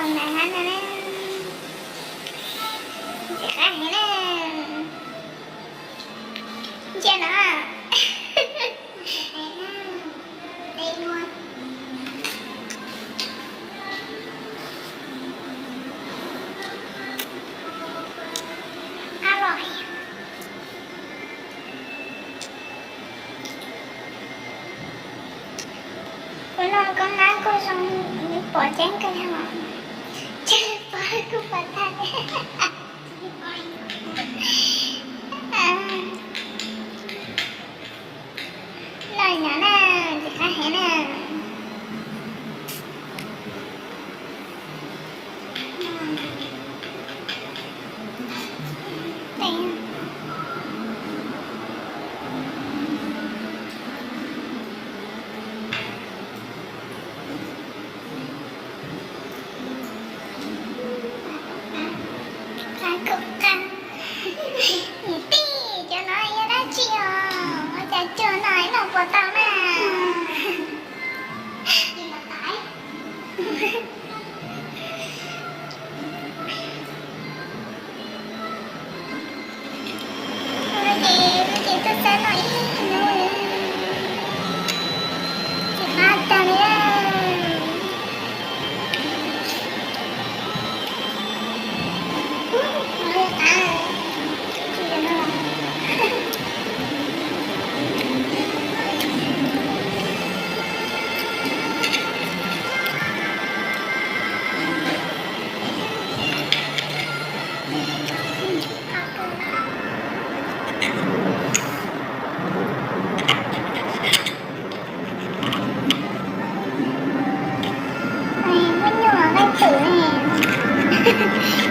Còn này hả nè. Chị khác thế nè. Chưa nó. Đây luôn. Rồi. Bữa nay con nói cô xong bỏ chén cái hả? Chứ bỏ cô bỏ thay. Lời nhỏ nè, chị khá hẻ nè. Của tao nè. Đi mà tải. Chị tôi sẽ nói nữa. Chị bắt tao nữa.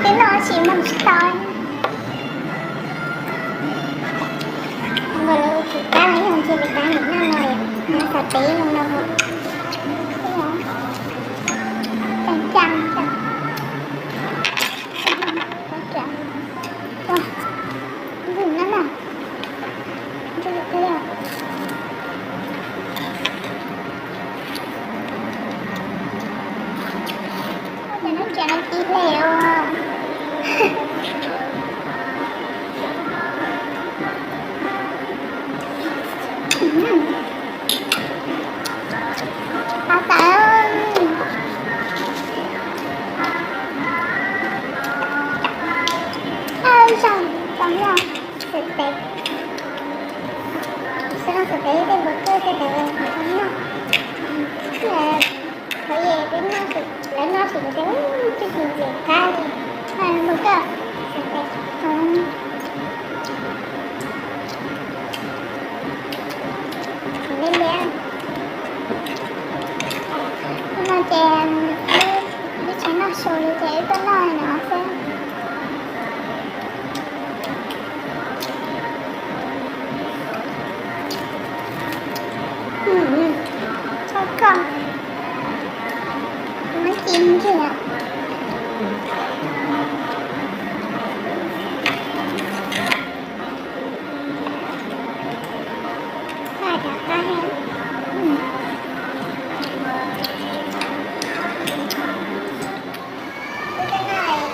Cái nó chỉ một style. Vừa rồi chị ta lấy hồng chị ta nghĩ nào rồi. Nó phải tí luôn đâu rồi. Thấy không? Chẳng chăm chẳng. Có chẳng. Wow. Dừng lắm à. Cho được cái nào. Nó chả nó chi lèo à. Bà tạ ơi. Ôi sao xong rồi. Thực tế. Sao thực tế đây bật cơ cái đời không nó. Là bởi vì cái nó thì lấy nó thì cái gì gì cái một cái không lên đen nó chèn biết sẽ nó sôi để tới nơi nó sẽ sao con nó chim kìa. Hai đã ta hết.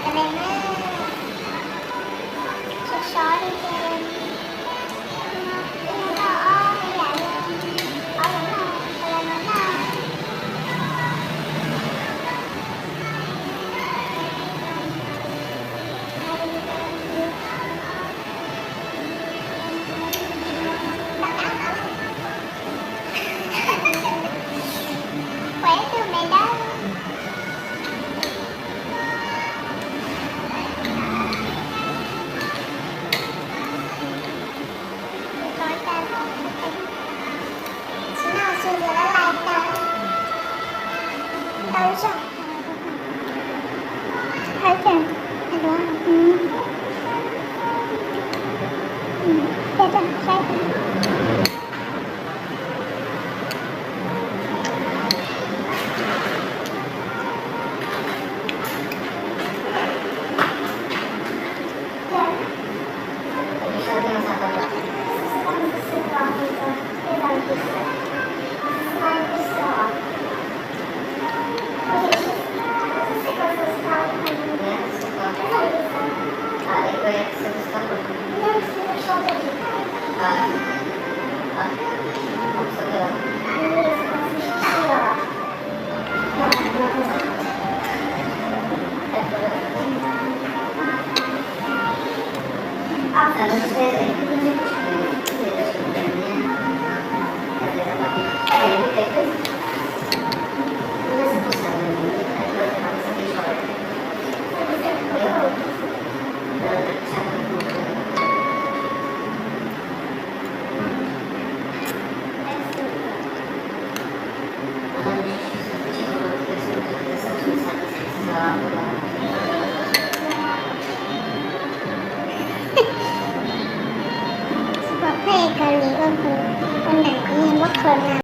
Cái này nó xóa đi cho พระเอกเกาหลีก็คือคนไหนคนนี้ว่าคนนะ